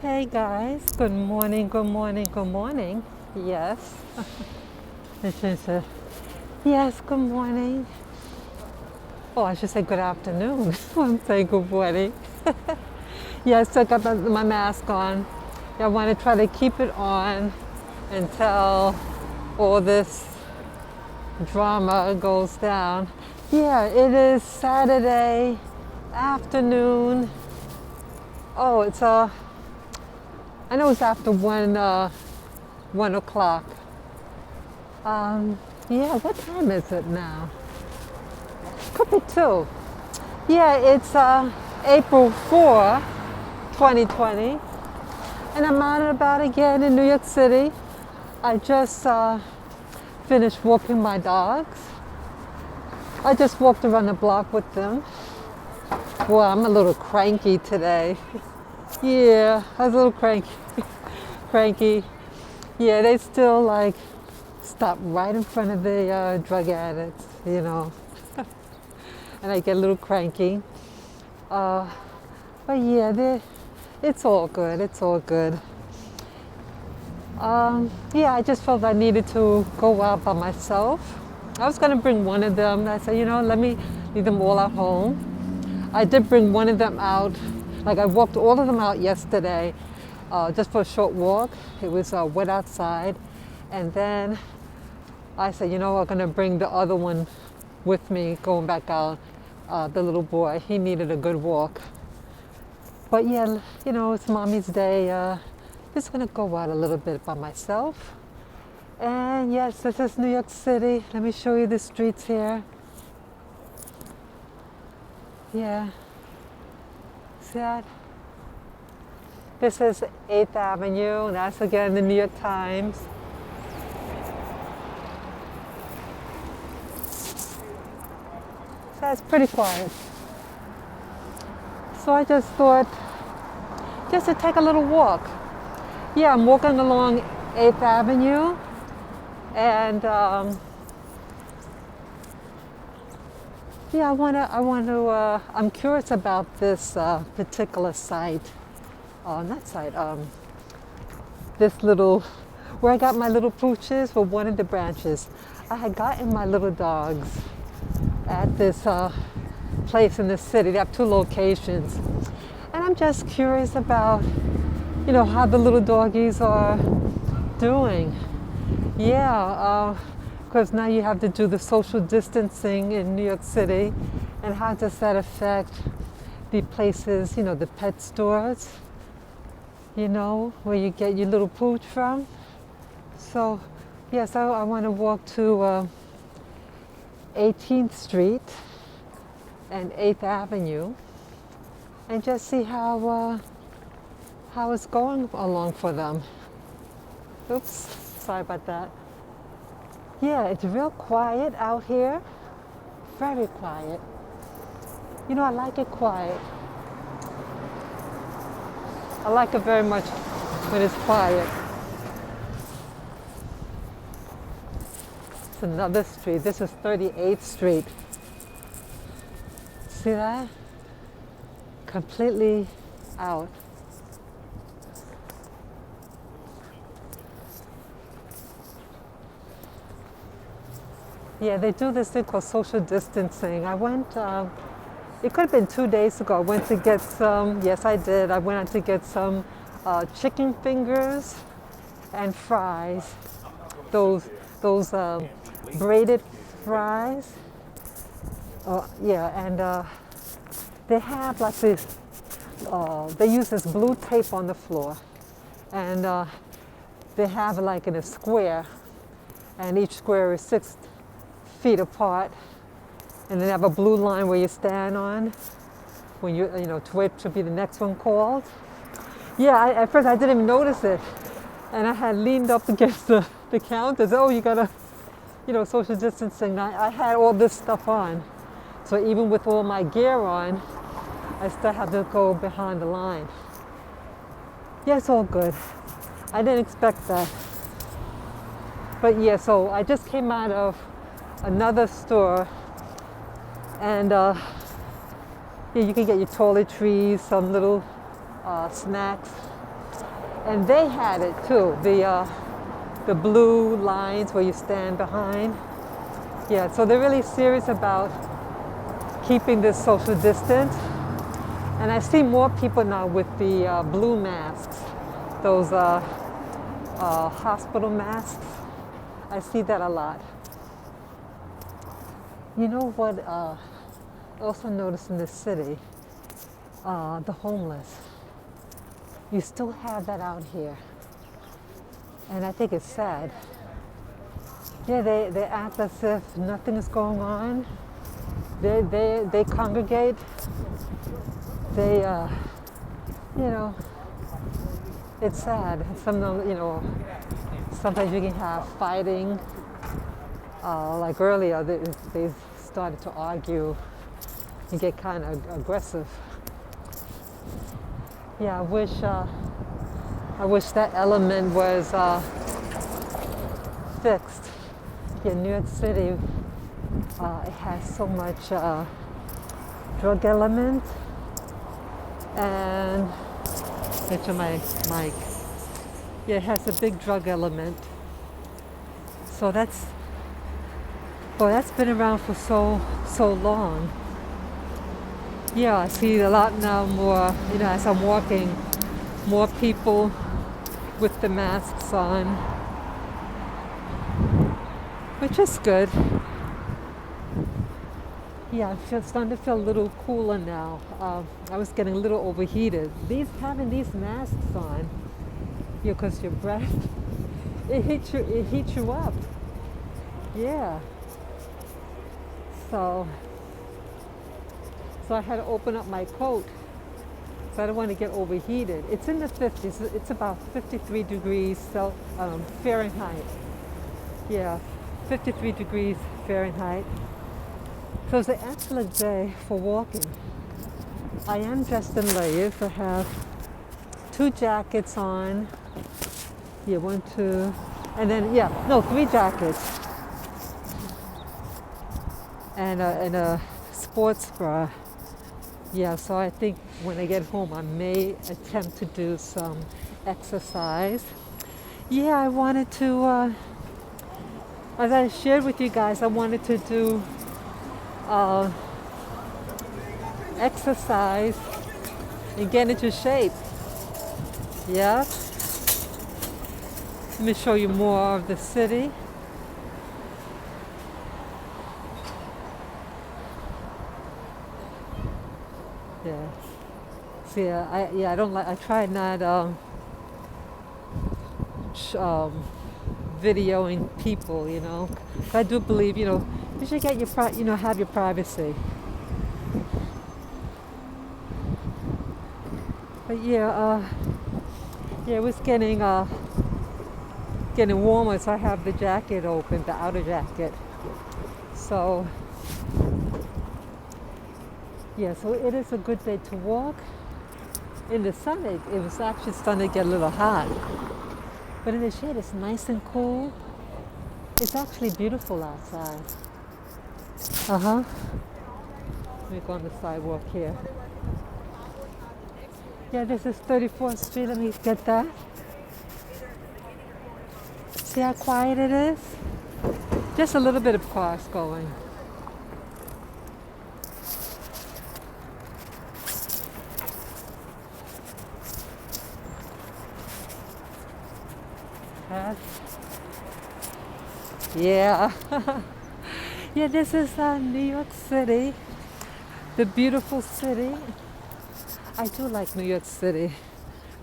Hey guys, good morning, good morning, good morning. Yes. It should say, yes, good morning. Oh, I should say good afternoon. I'm saying good morning. Yes, I got my mask on. I want to try to keep it on until all this drama goes down. Yeah, it is Saturday afternoon. Oh, I know it's after 1 o'clock. Yeah, what time is it now? Could be 2. Yeah, it's April 4, 2020, and I'm out and about again in New York City. I just finished walking my dogs. I just walked around the block with them. Well, I'm a little cranky today. Yeah, I was a little cranky. Cranky. Yeah, they still like stop right in front of the drug addicts, and I get a little cranky. But yeah, it's all good. It's all good. Yeah, I just felt I needed to go out by myself. I was gonna bring one of them. I said, let me leave them all at home. I did bring one of them out. Like I walked all of them out yesterday, just for a short walk. It was wet outside, and then I said, I'm gonna bring the other one with me going back out. The little boy, he needed a good walk. But yeah, it's mommy's day. Just gonna go out a little bit by myself. And yes, this is New York City. Let me show you the streets here. Yeah. See that? This is 8th Avenue, and that's again the New York Times. So it's pretty quiet. So I just thought, just to take a little walk. Yeah, I'm walking along 8th Avenue, and yeah, I'm curious about this particular site. Not site, this little, where I got my little pooches for one of the branches. I had gotten my little dogs at this place in the city. They have 2 locations. And I'm just curious about, how the little doggies are doing. Yeah, because now you have to do the social distancing in New York City. And how does that affect the places, the pet stores, where you get your little pooch from? So, yes, I want to walk to 18th Street and 8th Avenue and just see how it's going along for them. Oops, sorry about that. Yeah, it's real quiet out here. Very quiet. I like it quiet. I like it very much when it's quiet. It's another street. This is 38th Street. See that? Completely out. Yeah, they do this thing called social distancing. I went, it could have been 2 days ago. I went to get some, yes I did. I went out to get some chicken fingers and fries. Those braided fries. Yeah, and they have like this, they use this blue tape on the floor. And they have it like in a square. And each square is 6 feet apart. And they have a blue line where you stand on when to wait to be the next one called. Yeah, at first I didn't even notice it. And I had leaned up against the counters. Oh, you gotta, social distancing. I had all this stuff on. So even with all my gear on, I still had to go behind the line. Yeah, it's all good. I didn't expect that. But yeah, so I just came out of another store, and yeah, you can get your toiletries, some little snacks. And they had it too, the blue lines where you stand behind. Yeah, so they're really serious about keeping this social distance. And I see more people now with the blue masks, those hospital masks. I see that a lot. You know what I also noticed in this city? The homeless. You still have that out here. And I think it's sad. Yeah, they act as if nothing is going on. They congregate. They, you know, it's sad. Sometimes, you know, sometimes you can have fighting. Like earlier, they started to argue and get kind of aggressive. Yeah, I wish that element was fixed. Yeah, New York City, it has so much drug element, and get to my mic. Yeah, it has a big drug element. So that's been around for so long. Yeah, I see a lot now more, you know, as I'm walking, more people with the masks on, which is good. Yeah, I'm starting to feel a little cooler now. I was getting a little overheated. Having these masks on, because your breath, it heats you up. Yeah. So I had to open up my coat, so I don't want to get overheated. It's in the 50s. It's about 53 degrees Fahrenheit. Yeah, 53 degrees Fahrenheit. So it's an excellent day for walking. I am dressed in layers. I have 2 jackets on. Yeah, 1, 2, and then 3 jackets. And a sports bra. Yeah, so I think when I get home, I may attempt to do some exercise. Yeah, I wanted to, as I shared with you guys, I wanted to do exercise and get into shape. Yeah. Let me show you more of the city. Yeah. See, I don't like. I try not videoing people. You know, I do believe you should get your have your privacy. But yeah, it was getting warmer, so I have the jacket open, the outer jacket. So. Yeah, so it is a good day to walk. In the sun, it was actually starting to get a little hot. But in the shade, it's nice and cool. It's actually beautiful outside. Let me go on the sidewalk here. Yeah, this is 34th Street. Let me get that. See how quiet it is? Just a little bit of cars going. Yeah. Yeah, this is New York City, the beautiful city. I do like New York City,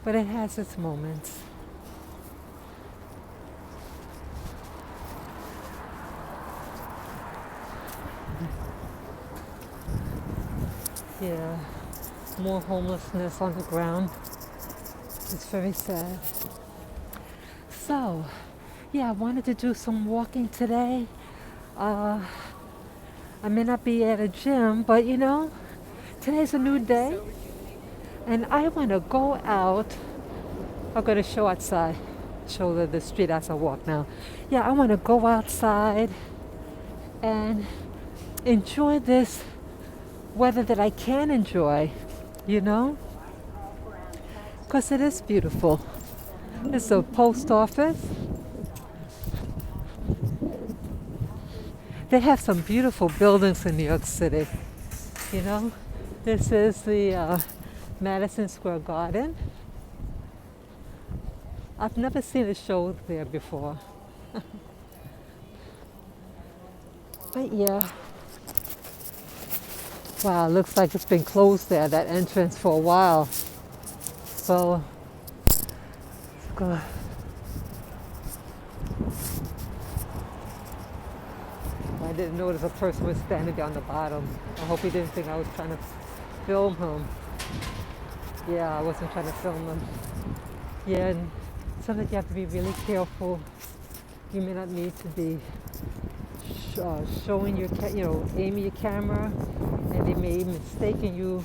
but it has its moments. Yeah, more homelessness on the ground. It's very sad. So, yeah, I wanted to do some walking today. I may not be at a gym, but today's a new day. And I want to go out. I'm going to show outside, show the street as I walk now. Yeah, I want to go outside and enjoy this weather that I can enjoy, because it is beautiful. This is a post office. They have some beautiful buildings in New York City. You know, this is the Madison Square Garden. I've never seen a show there before. But yeah. Wow, looks like it's been closed there, that entrance, for a while. So, let's go. I didn't notice a person was standing down the bottom. I hope he didn't think I was trying to film him. Yeah, I wasn't trying to film him. Yeah, and sometimes you have to be really careful. You may not need to be showing your, aiming your camera, and they may mistaken you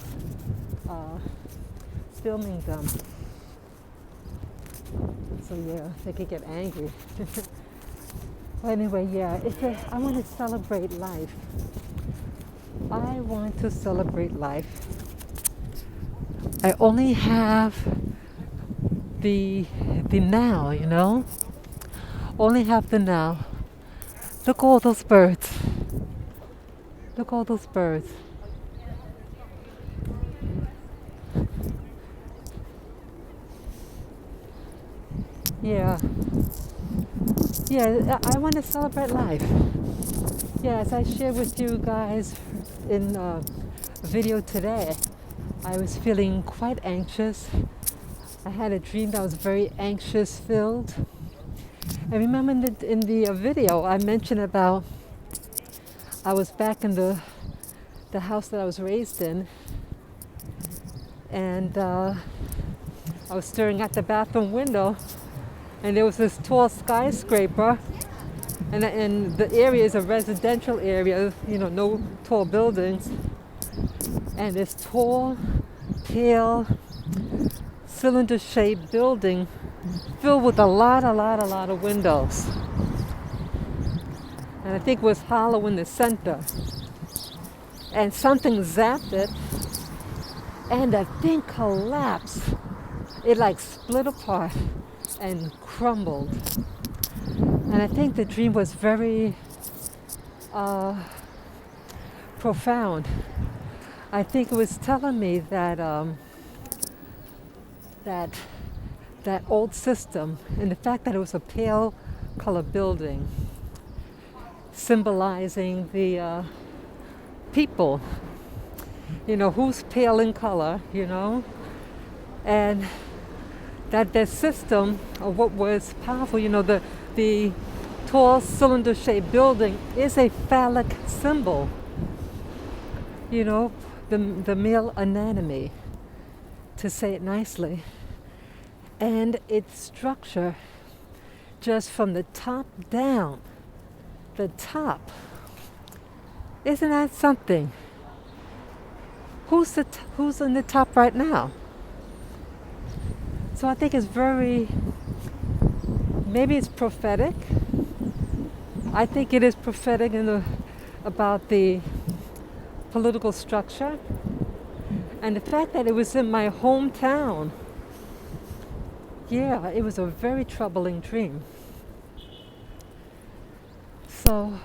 filming them. So yeah, they could get angry. Well, anyway, yeah, I want to celebrate life. I want to celebrate life. I only have the now, Only have the now. Look all those birds. Look all those birds. Yeah. Yeah, I want to celebrate life. Yeah, as I shared with you guys in a video today, I was feeling quite anxious. I had a dream that was very anxious filled. I remember in the video I mentioned about I was back in the house that I was raised in, and I was staring at the bathroom window, and there was this tall skyscraper, and the area is a residential area, no tall buildings, and this tall, pale, cylinder-shaped building filled with a lot of windows. And I think it was hollow in the center. And something zapped it, and the thing collapsed. It like split apart and crumbled. And I think the dream was very profound. I think it was telling me that that old system, and the fact that it was a pale color building, symbolizing the people, who's pale in color, and that their system, or what was powerful, the tall cylinder-shaped building is a phallic symbol, the male anatomy, to say it nicely. And its structure, just from the top down, the top, isn't that something? Who's in the top right now? So I think it's maybe it's prophetic. I think it is prophetic about the political structure, and the fact that it was in my hometown. Yeah, it was a very troubling dream. So,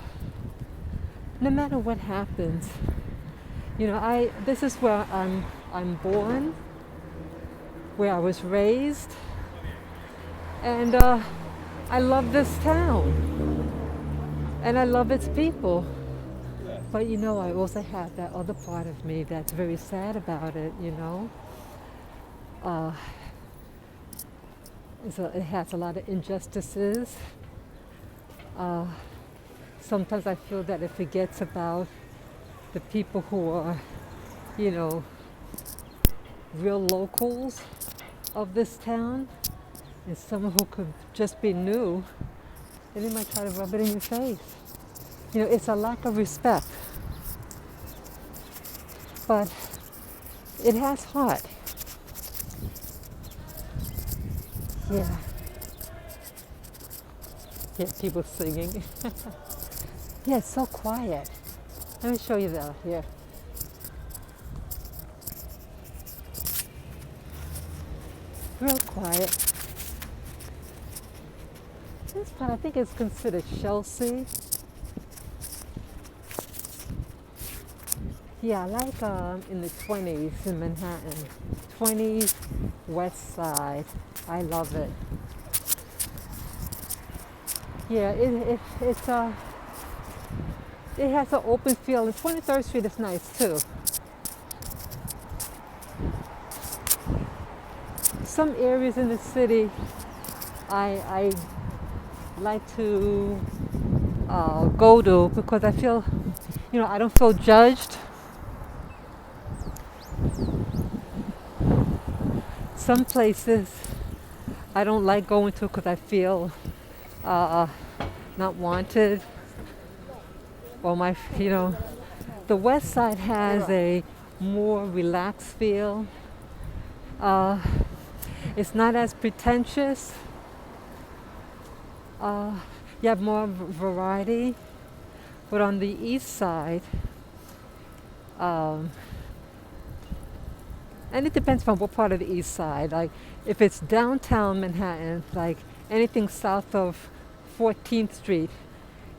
no matter what happens, this is where I'm born, where I was raised, and I love this town, and I love its people. But I also have that other part of me that's very sad about it. It has a lot of injustices. Sometimes I feel that it forgets about the people who are, real locals of this town, and someone who could just be new, and they might try to rub it in your face. It's a lack of respect. But it has heart. Yeah. Yeah, people singing. Yeah, it's so quiet. Let me show you that here. Real quiet. This part I think is considered Chelsea. Yeah, I like in the 20s in Manhattan. 20s, West Side. I love it. Yeah, it has an open feel. And 23rd Street is nice too. Some areas in the city I like to go to because I feel, I don't feel judged. Some places I don't like going to because I feel not wanted. Or the West Side has a more relaxed feel. It's not as pretentious. You have more variety. But on the East Side, and it depends on what part of the East Side. Like if it's downtown Manhattan, like anything south of 14th Street,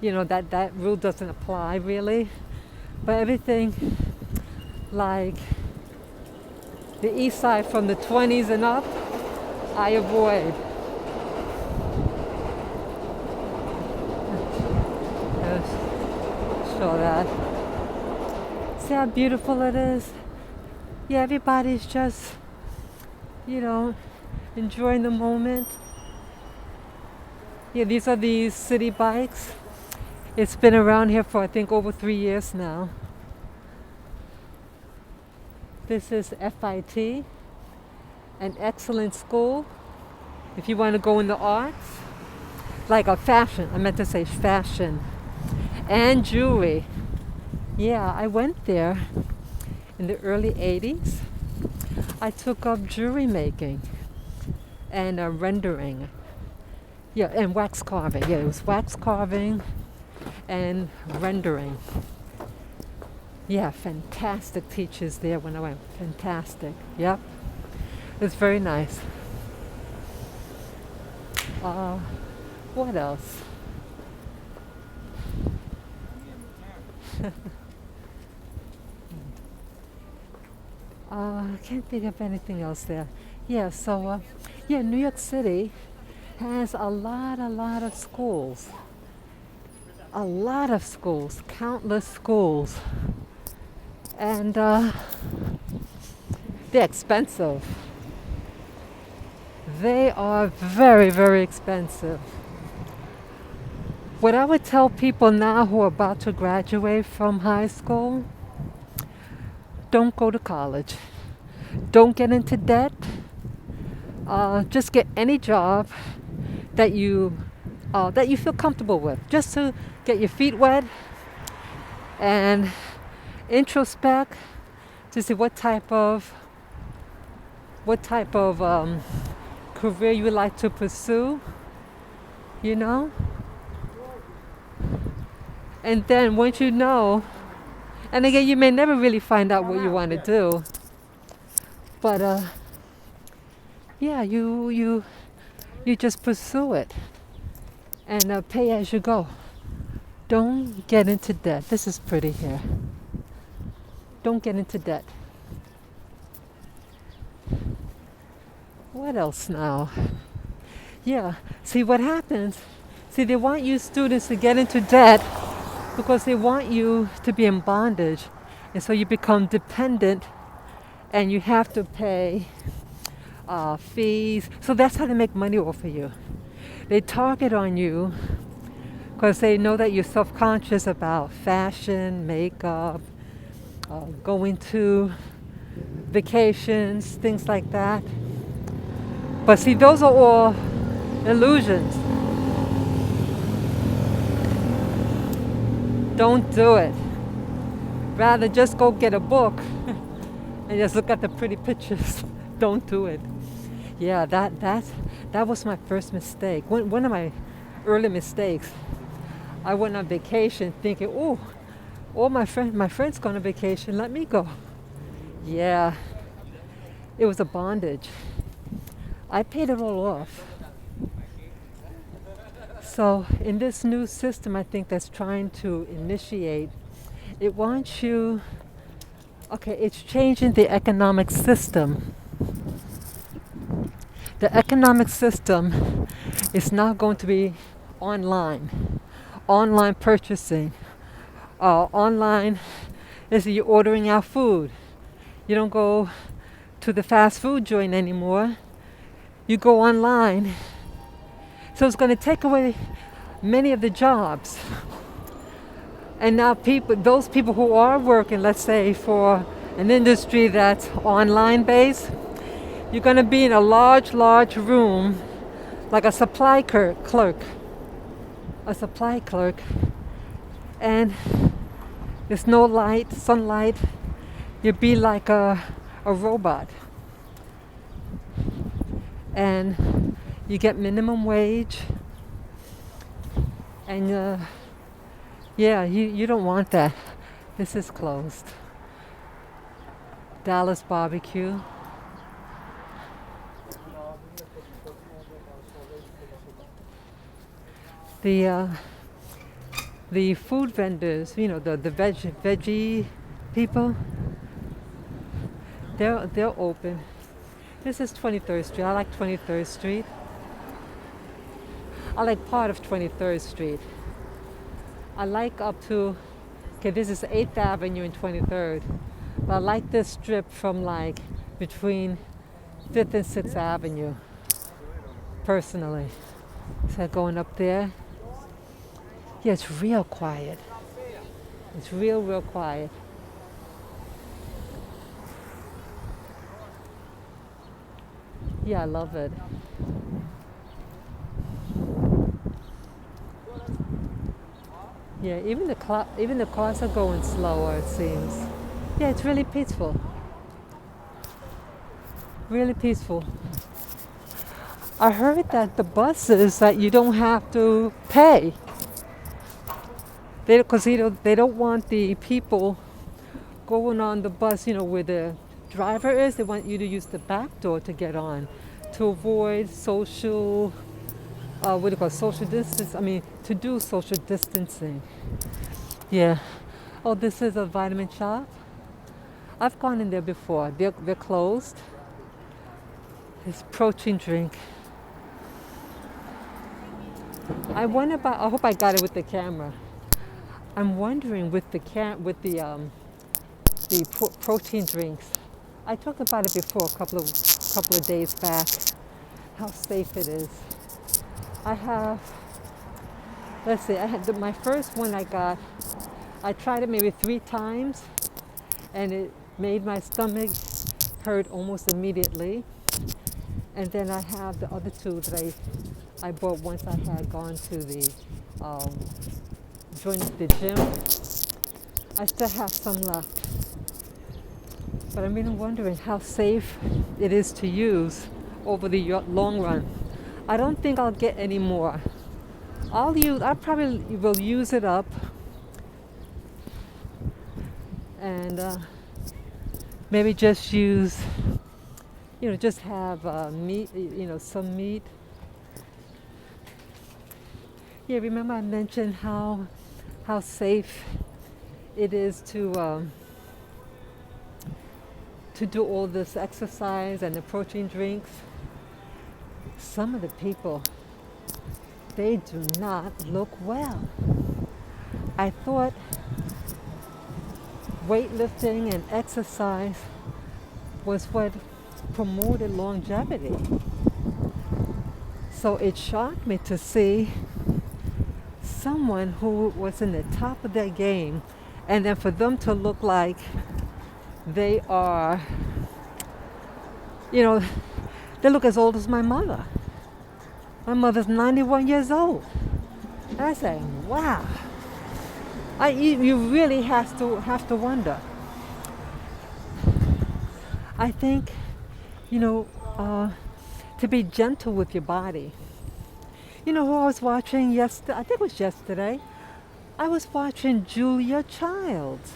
that rule doesn't apply really. But everything like the East Side from the 20s and up, I avoid. Show that. See how beautiful it is? Yeah, everybody's just, enjoying the moment. Yeah, these are the city bikes. It's been around here for I think over 3 years now. This is FIT, an excellent school if you want to go in the arts, like a fashion, I meant to say fashion, and jewelry. Yeah, I went there in the early 80s. I took up jewelry making and rendering. Yeah, and wax carving. Yeah, it was wax carving and rendering. Yeah, fantastic teachers there when I went. Fantastic. Yep. It was very nice. What else? I can't think of anything else there. Yeah, so, New York City has a lot of schools. A lot of schools, countless schools. And they're expensive. They are very, very expensive. What I would tell people now who are about to graduate from high school, don't go to college. Don't get into debt. Just get any job that you feel comfortable with, just to get your feet wet and introspect to see what type of career you would like to pursue, And then once you know, and again, you may never really find out what you want to do, but you just pursue it and pay as you go. Don't get into debt. This is pretty here. Don't get into debt. What else now? Yeah, see what happens. See, they want you students to get into debt because they want you to be in bondage. And so you become dependent and you have to pay fees. So that's how they make money off of you. They target on you because they know that you're self-conscious about fashion, makeup, going to vacations, things like that. But see, those are all illusions. Don't do it. Rather just go get a book and just look at the pretty pictures. Don't do it. Yeah, that was my first mistake. One of my early mistakes. I went on vacation thinking, oh, all my friends going on vacation, let me go. Yeah, it was a bondage. I paid it all off. So in this new system, I think that's trying to initiate, it wants you, okay, it's changing the economic system. The economic system is now going to be online purchasing, online is you're ordering out food. You don't go to the fast food joint anymore. You go online. So it's going to take away many of the jobs. And now those people who are working, let's say for an industry that's online based, you're going to be in a large room like a supply clerk, and there's no sunlight. You'd be like a robot. And you get minimum wage. And you don't want that. This is closed. Dallas barbecue. The food vendors, the veggie people, they're open. This is 23rd Street. I like 23rd Street. I like part of 23rd Street. I like up to, this is 8th Avenue and 23rd. But I like this strip from like between 5th and 6th Avenue, personally. So going up there. Yeah, it's real quiet. It's real quiet. Yeah, I love it. Yeah, even the cars are going slower, it seems. Yeah, it's really peaceful. Really peaceful. I heard that the buses that you don't have to pay. Because they don't want the people going on the bus, where the driver is. They want you to use the back door to get on, to avoid social distance. To do social distancing. Yeah. Oh, this is a vitamin shop. I've gone in there before. They're closed. It's protein drink. I hope I got it with the camera. I'm wondering with the protein drinks. I talked about it before a couple of days back. How safe it is. I had my first one I tried it maybe 3 times, and it made my stomach hurt almost immediately. And then I have the other 2 that I bought once I had gone to joined the gym. I still have some left. But I'm really wondering how safe it is to use over the long run. I don't think I'll get any more. I probably will use it up and maybe just use, just have meat, some meat. Yeah, remember I mentioned how safe it is to do all this exercise and the protein drinks. Some of the people, they do not look well. I thought weightlifting and exercise was what promoted longevity. So it shocked me to see someone who was in the top of their game, and then for them to look like they are, they look as old as my mother. My mother's 91 years old. And I say, wow. You really have to wonder. I think, to be gentle with your body. Who I was watching yesterday? I think it was yesterday. I was watching Julia Childs.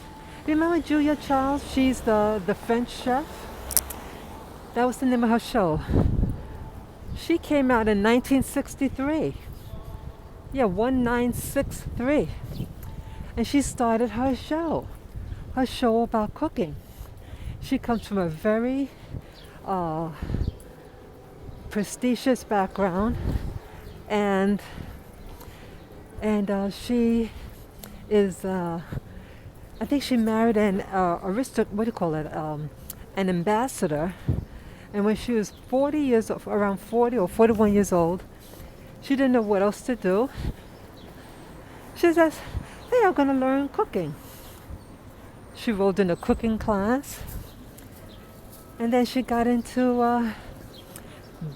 Remember Julia Childs? She's the French chef. That was the name of her show. She came out in 1963. Yeah, 1963. And she started her show about cooking. She comes from a very uh, prestigious background, and she is I think she married an what do you call it, an ambassador. And when she was 40 years old, around 40 or 41 years old, she didn't know what else to do. She says, "Hey, I'm going to learn cooking." She enrolled in a cooking class, and then she got into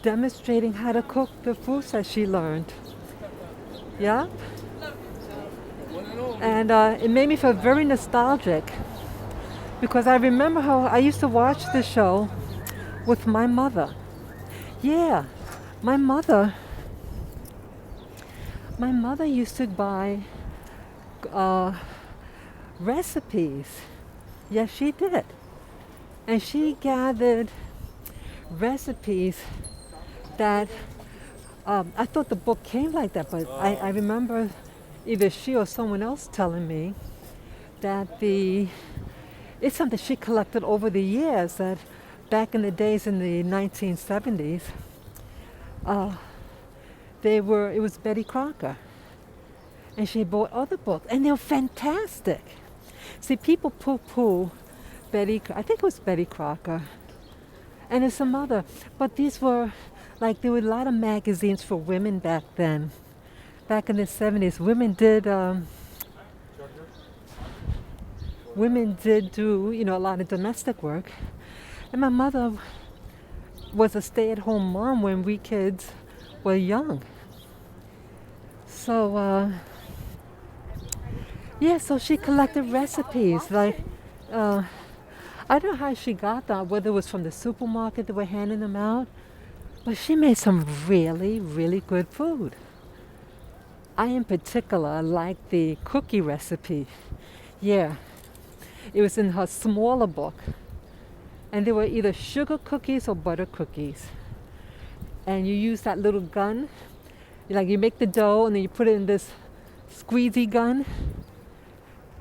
demonstrating how to cook the foods that she learned. Yeah. And it made me feel very nostalgic because I remember how I used to watch the show with my mother. Yeah, my mother used to buy uh, recipes. Yes, she did. And she gathered recipes that I thought the book came like that, but I remember either she or someone else telling me that it's something she collected over the years, that back in the days in the 1970s, it was Betty Crocker. And she bought other books, and they were fantastic. See, people poo-poo I think it was Betty Crocker, and there's some other, but these were, like, there were a lot of magazines for women back then. Back in the 70s, women did do, a lot of domestic work. And my mother was a stay-at-home mom when we kids were young. So, so she collected recipes. Like, I don't know how she got that, whether it was from the supermarket that were handing them out, but she made some really, really good food. I, in particular, like the cookie recipe. Yeah, it was in her smaller book. And they were either sugar cookies or butter cookies. And you use that little gun. You make the dough and then you put it in this squeezy gun.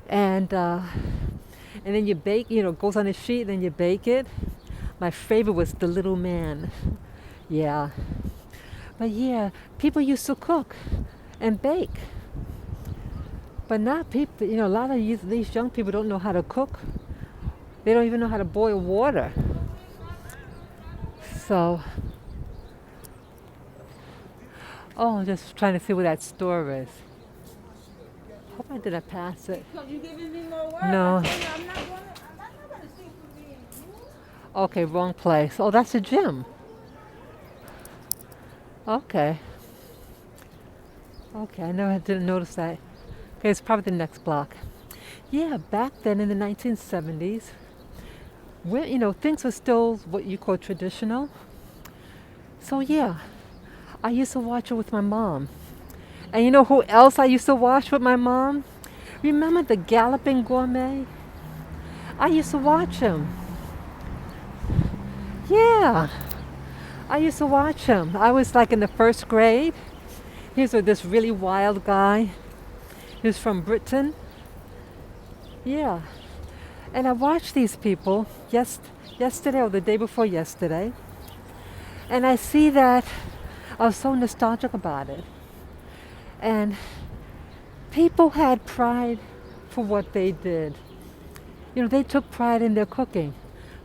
And then you bake, it goes on a sheet, then you bake it. My favorite was the little man. Yeah. But yeah, people used to cook and bake. But now people, a lot of these young people don't know how to cook. They don't even know how to boil water. So, I'm just trying to see where that store is. Hope I didn't pass it. You giving me more work? No. I'm not gonna see for being you. Okay, wrong place. Oh, that's a gym. Okay. Okay, I didn't notice that. Okay, it's probably the next block. Yeah, back then in the 1970s, things were still what you call traditional. So yeah, I used to watch it with my mom. And you know who else I used to watch with my mom? Remember the Galloping Gourmet? I used to watch him. Yeah, I used to watch him. I was like in the first grade. He was this really wild guy. He was from Britain. Yeah. And I watched these people yesterday or the day before yesterday. And I see that I was so nostalgic about it. And people had pride for what they did. They took pride in their cooking.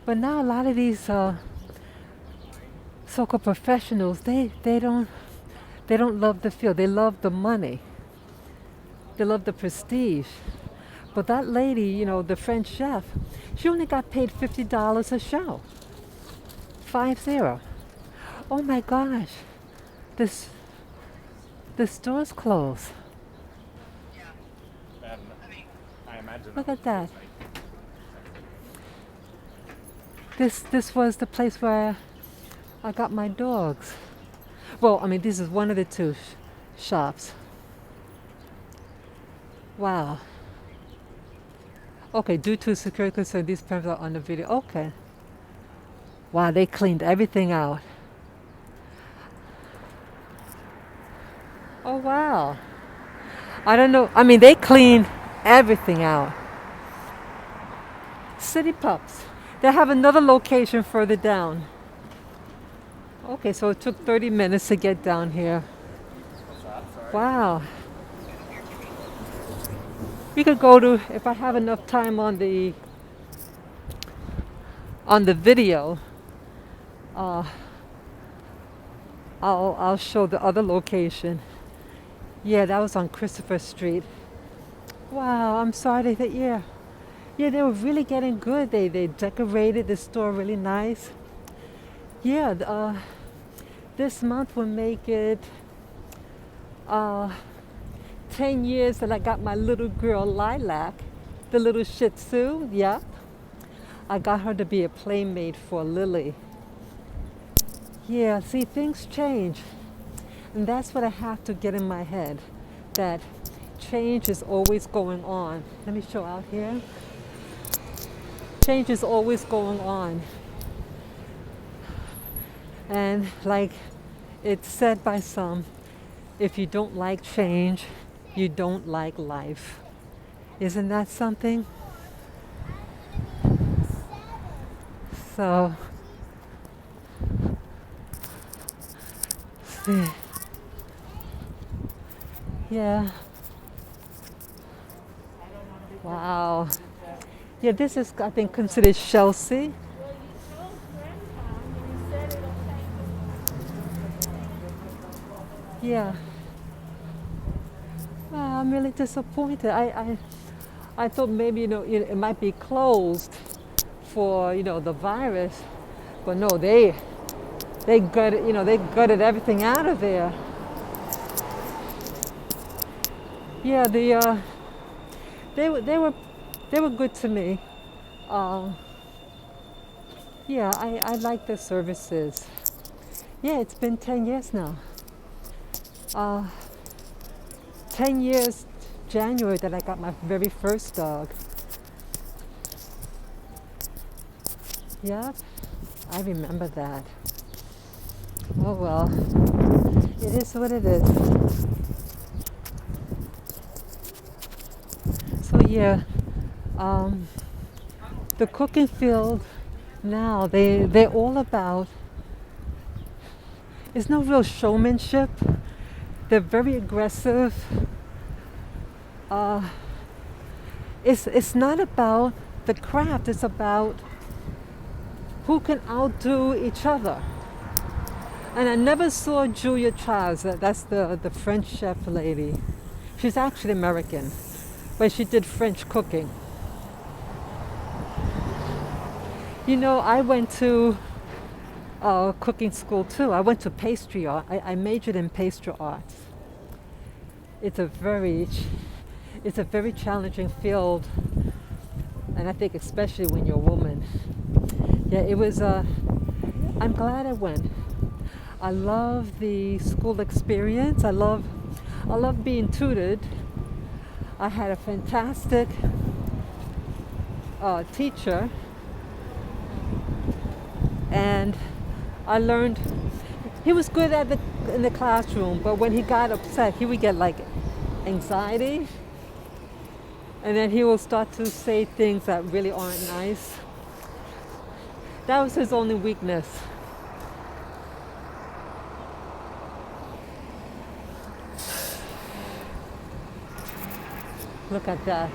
But now a lot of these so-called professionals, they don't love the field. They love the money. They love the prestige. But that lady, the French chef, she only got paid $50 a show. 50. Oh my gosh. The store's closed. I imagine. Look at that. This was the place where I got my dogs. Well, this is one of the two shops. Wow. Okay, due to security concerns, these perms are on the video. Okay. Wow, they cleaned everything out. Oh, wow. I don't know. I mean, they clean everything out. City Pups. They have another location further down. Okay, so it took 30 minutes to get down here. What's that? Sorry. Wow. We could go to, if I have enough time on the video, uh, I'll show the other location. Yeah, that was on Christopher Street. Wow, I'm sorry that yeah. Yeah, they were really getting good. They decorated the store really nice. Yeah, this month will make it uh, 10 years that I got my little girl Lilac, the little Shih Tzu. Yeah, I got her to be a playmate for Lily. Yeah, see, things change. And that's what I have to get in my head, that change is always going on. Let me show out here. Change is always going on. And like it's said by some, if you don't like change, you don't like life. Isn't that something? So, see. Yeah. Wow. Yeah, this is, I think, considered Chelsea. Well, you told Grandpa and you said it'll take Yeah. Well, I'm really disappointed. I thought maybe, it might be closed for, the virus. But no, they gutted everything out of there. Yeah, they were good to me. Yeah, I like the services. Yeah, it's been 10 years now. 10 years January that I got my very first dog. Yeah, I remember that. Oh well, it is what it is. So yeah, the cooking field now, they're all about, there's no real showmanship. They're very aggressive. It's not about the craft, it's about who can outdo each other. And I never saw Julia Childs, that's the French chef lady. She's actually American, but she did French cooking. I went to cooking school too. I went to pastry art. I majored in pastry arts. It's a very challenging field, and I think especially when you're a woman. Yeah, it was. I'm glad I went. I love the school experience. I love being tutored. I had a fantastic teacher, and I learned. He was good in the classroom, but when he got upset, he would get like anxiety, and then he will start to say things that really aren't nice. That was his only weakness. Look at that.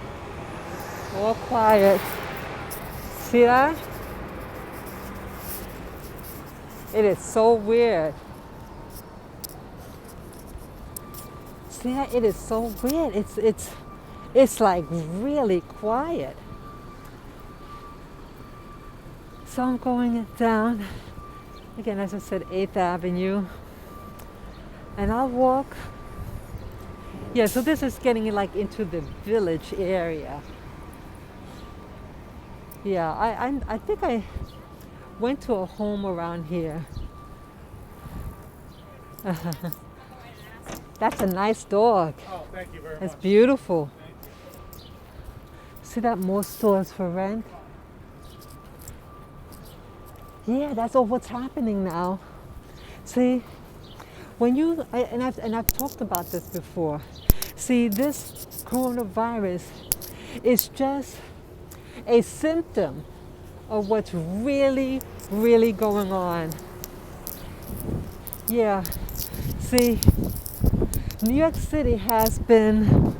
All quiet. See that? It is so weird. See that? It is so weird. It's like really quiet. So I'm going down, again, as I said, 8th Avenue. And I'll walk. Yeah, so this is getting like into the village area. Yeah, I think I went to a home around here. That's a nice dog. Oh, thank you very It's much. beautiful. Thank you. See that, more stores for rent? Yeah, that's all what's happening now. See, when I've talked about this before. See, this coronavirus is just a symptom of what's really, really going on. Yeah, see, New York City has been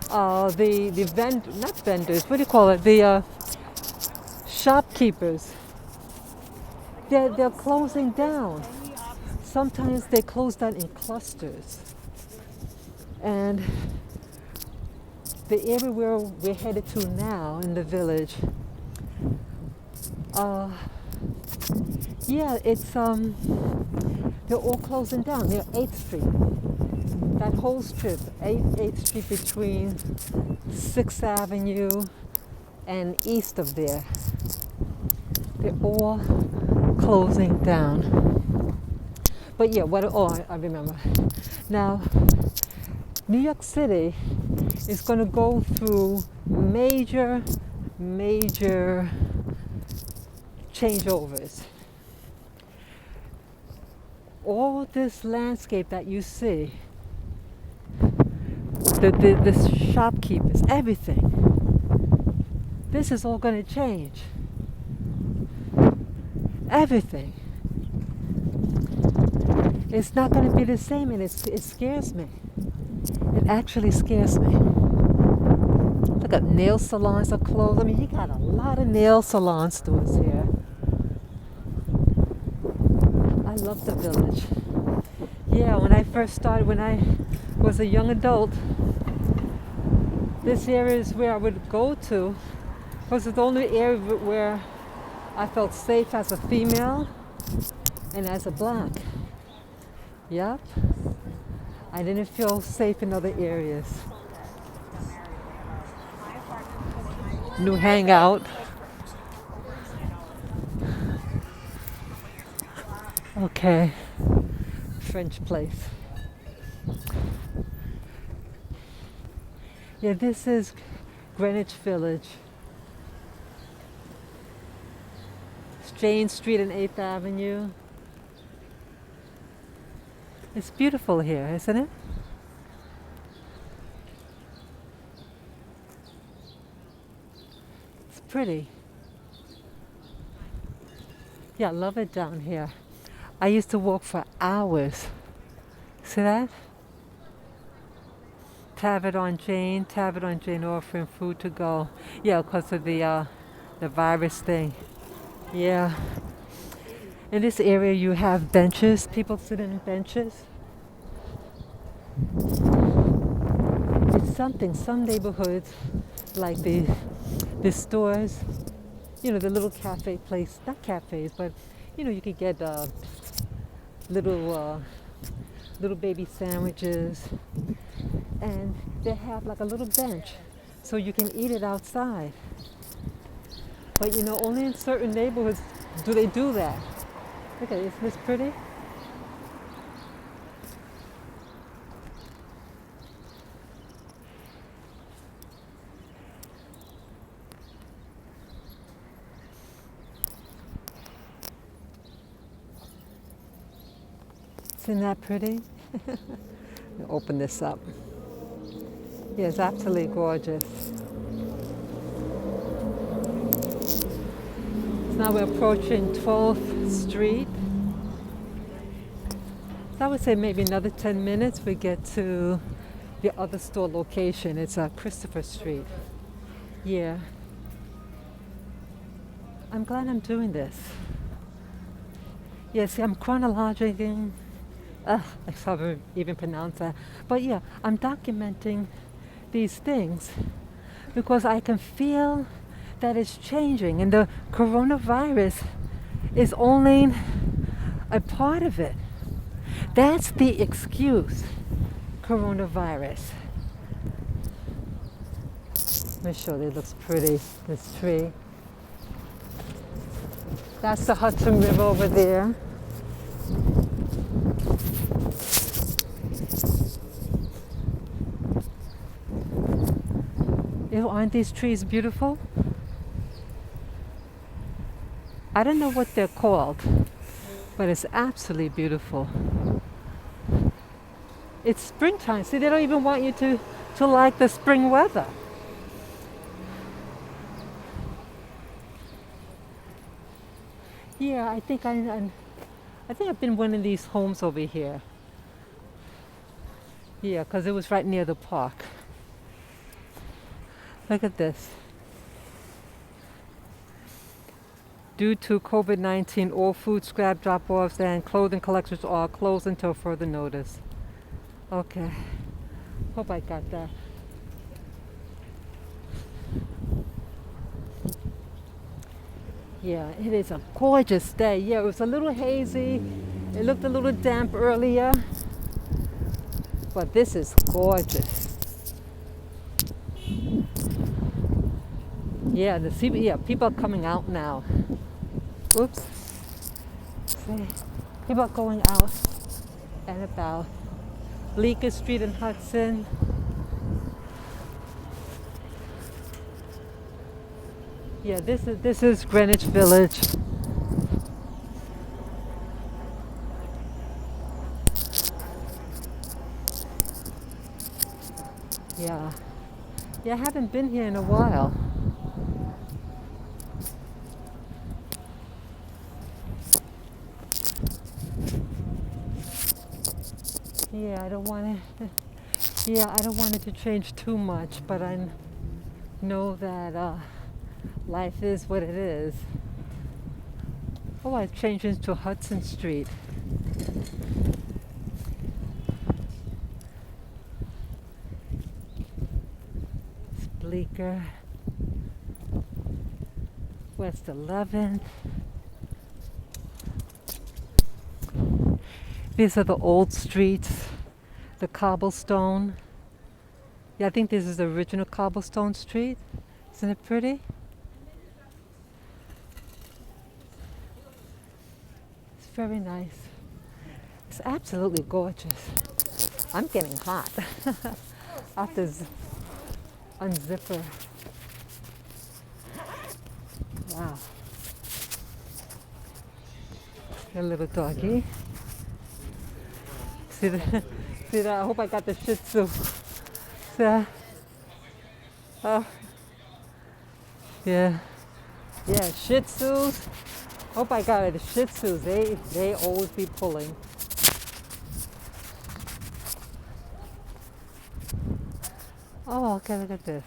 not vendors, what do you call it? The shopkeepers. They're closing down. Sometimes they close down in clusters. And the area where we're headed to now in the village, yeah, it's they're all closing down. They're 8th Street. That whole strip, 8th Street between 6th Avenue and east of there, they're all closing down. But yeah, I remember. Now, New York City is going to go through major changeovers. All this landscape that you see, the shopkeepers, everything, this is all going to change. Everything. It's not going to be the same, and it scares me. It actually scares me. Look at nail salons are closed. I mean, you got a lot of nail salon stores here. I love the village. Yeah, when I first started, when I was a young adult, this area is where I would go to, because it's the only area where I felt safe as a female and as a black. Yep. I didn't feel safe in other areas. New hangout. Okay. French place. Yeah, this is Greenwich Village. Jane Street and 8th Avenue. It's beautiful here, isn't it? It's pretty. Yeah, I love it down here. I used to walk for hours. See that? Tabard on Jane offering food to go. Yeah, because of the virus thing. Yeah. In this area you have benches, people sitting in benches. It's something, some neighborhoods, like the stores, you know, the little cafe place, not cafes, but you know, you could get little baby sandwiches, and they have like a little bench so you can eat it outside. But you know, only in certain neighborhoods do they do that. Okay, isn't this pretty? Isn't that pretty? Open this up. Yeah, it's absolutely gorgeous. So now we're approaching 12th Street. So I would say maybe another 10 minutes we get to the other store location. It's Christopher Street. Yeah. I'm glad I'm doing this. Yeah, see, I'm chronologizing. I can't even pronounce that. But yeah, I'm documenting these things because I can feel that it's changing, and the coronavirus is only a part of it. That's the excuse, coronavirus. Let me show you, it looks pretty, this tree. That's the Hudson River over there. Aren't these trees beautiful? I don't know what they're called, but it's absolutely beautiful. It's springtime. See, they don't even want you to to like the spring weather. Yeah, I think I've been one of these homes over here. Yeah, because it was right near the park. Look at this. Due to COVID-19, all food scrap drop-offs and clothing collections are closed until further notice. Okay. Hope I got that. Yeah, it is a gorgeous day. Yeah, it was a little hazy. It looked a little damp earlier. But this is gorgeous. Yeah, people are coming out now. Oops. See, people are going out and about. Bleecker Street in Hudson. Yeah, this is Greenwich Village. Yeah. Yeah, I haven't been here in a while. Yeah, I don't want it. Yeah, I don't want it to change too much, but I know that life is what it is. Oh, I've changed into Hudson Street. It's Bleecker. West 11th. These are the old streets, the cobblestone. Yeah, I think this is the original cobblestone street. Isn't it pretty? It's very nice. It's absolutely gorgeous. I'm getting hot. I have to unzip her. Wow. A little doggy. See that? See that? I hope I got the Shih Tzu. See that? Oh. Yeah. Yeah, Shih Tzus. Hope I got it. The Shih Tzus, they always be pulling. Oh, okay, look at this.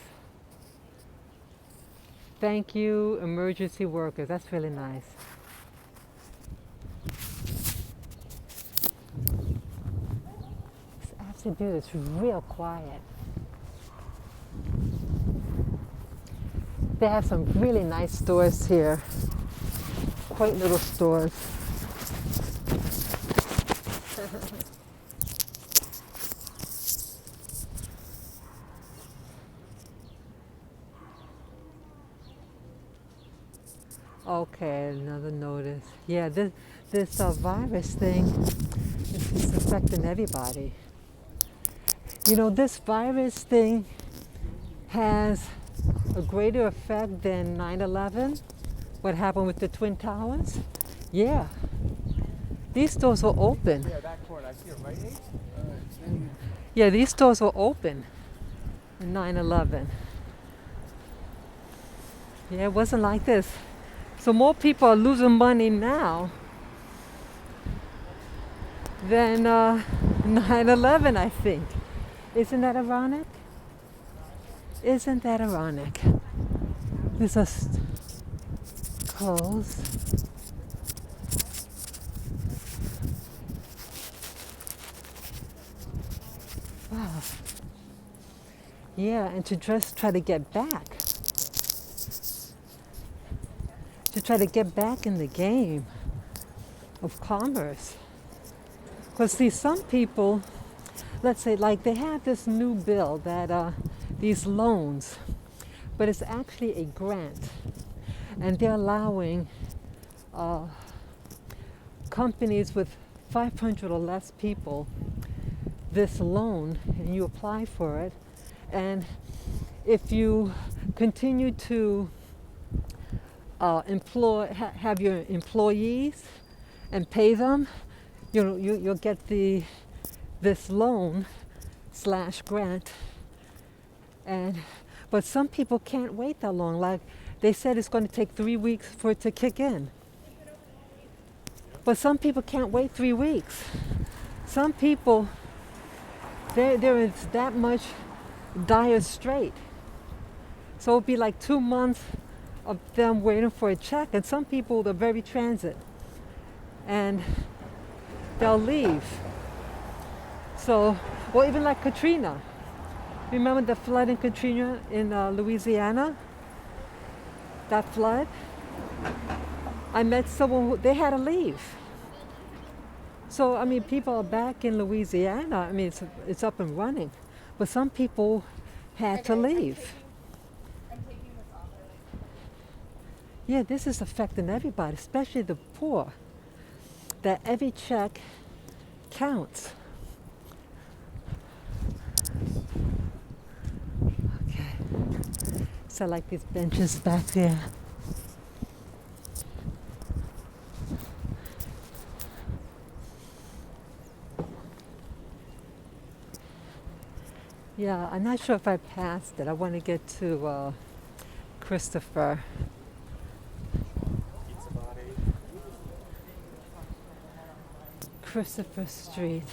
Thank you, emergency workers. That's really nice. This afternoon is real quiet. They have some really nice stores here. Quite little stores. Okay, another notice. Yeah, this virus thing is just affecting everybody. You know, this virus thing has a greater effect than 9/11, what happened with the Twin Towers. Yeah, these stores were open. Yeah, that corner. I see it right, H? Yeah, these stores were open in 9/11. Yeah, it wasn't like this. So more people are losing money now than 9/11, I think. Isn't that ironic? Isn't that ironic? These are clothes. Wow. Yeah, and to just try to get back. To try to get back in the game of commerce. Because see, some people, let's say, like they have this new bill that these loans, but it's actually a grant, and they're allowing companies with 500 or less people this loan, and you apply for it, and if you continue to have your employees and pay them, you'll get this loan / grant And but some people can't wait that long. Like they said it's going to take 3 weeks for it to kick in. But some people can't wait 3 weeks. Some people, they're in that much dire strait. So it'll be like 2 months of them waiting for a check. And some people, they're very transit. And they'll leave. So, or even like Katrina. Remember the flood in Katrina in Louisiana? That flood? I met someone who, they had to leave. So, I mean, people are back in Louisiana. I mean, it's up and running. But some people had to leave. Yeah, this is affecting everybody, especially the poor. That every check counts. Okay. So I like these benches back there. Yeah, I'm not sure if I passed it. I want to get to Christopher. Christopher Street.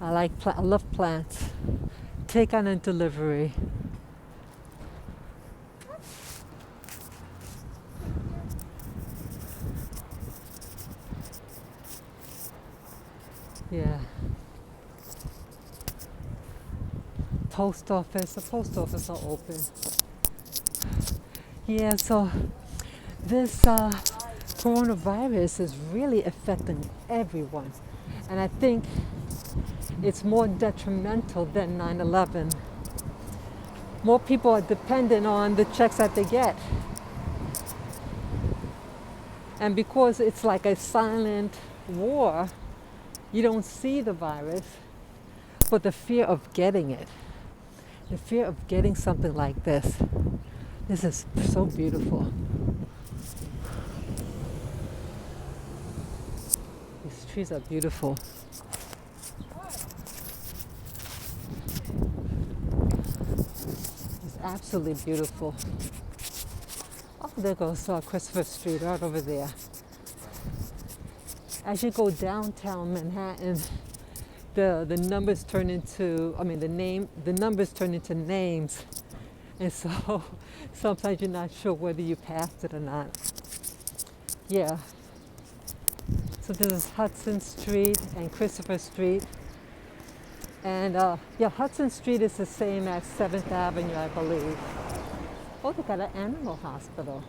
I love plants. Take on and delivery. Yeah. Post office. The post office are open. Yeah, so this coronavirus is really affecting everyone. And I think it's more detrimental than 9/11. More people are dependent on the checks that they get. And because it's like a silent war, you don't see the virus, but the fear of getting it, the fear of getting something like this is so beautiful. These trees are beautiful. It's absolutely beautiful. Oh, there goes Christopher Street right over there. As you go downtown Manhattan, the numbers turn into, the numbers turn into names. And so sometimes you're not sure whether you passed it or not. Yeah. So this is Hudson Street and Christopher Street. And Hudson Street is the same as 7th Avenue, I believe. Oh, they got an animal hospital.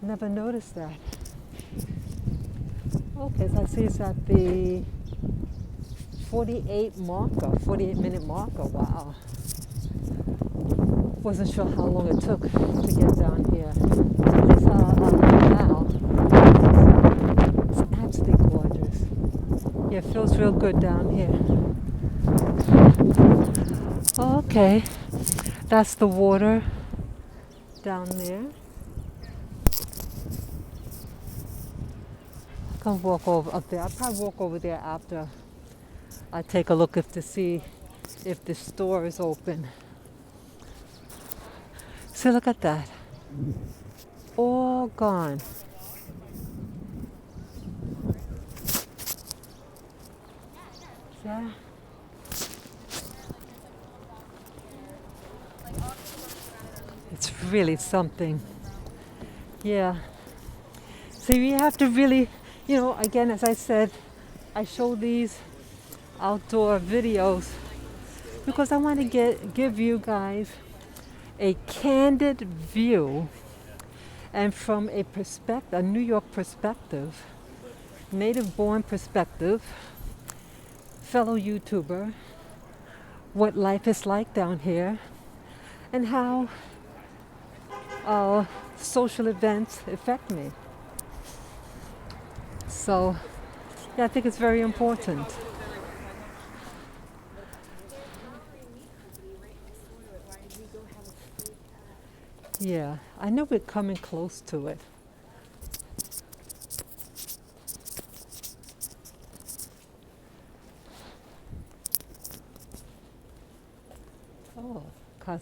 Never noticed that. Okay, so I see it's at the 48-minute marker. Wow. Wasn't sure how long it took to get down here. At least now. It's absolutely gorgeous. Yeah, it feels real good down here. Okay, that's the water down there. I can walk over up there. I'll probably walk over there after I take a look to see if the store is open. See, look at that. All gone. Yeah. It's really something. Yeah. So you have to really, again, as I said, I show these outdoor videos because I want to give you guys a candid view and from a New York perspective, native-born perspective, fellow YouTuber, what life is like down here and how social events affect me. So, yeah, I think it's very important. Yeah, I know we're coming close to it.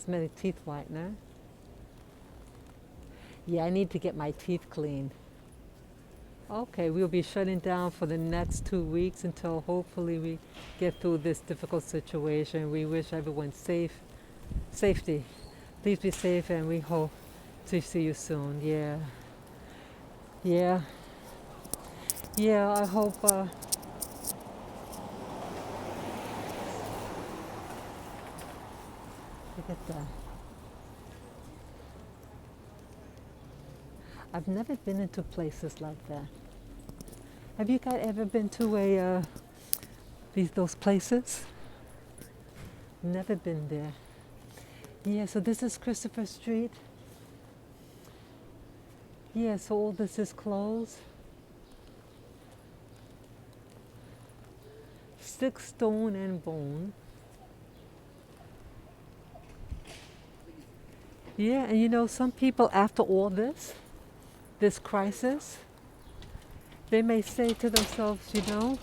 cosmetic teeth whitener. Yeah, I need to get my teeth cleaned. Okay, we'll be shutting down for the next 2 weeks until hopefully we get through this difficult situation. We wish everyone safety. Please be safe, and we hope to see you soon. Yeah. Yeah. Yeah, I hope. Look at that. I've never been into places like that. Have you guys ever been to those places? Never been there. Yeah, so this is Christopher Street. Yeah, so all this is closed. 6 Stone and Bone. Yeah, and you know, some people after all this crisis, they may say to themselves, you know,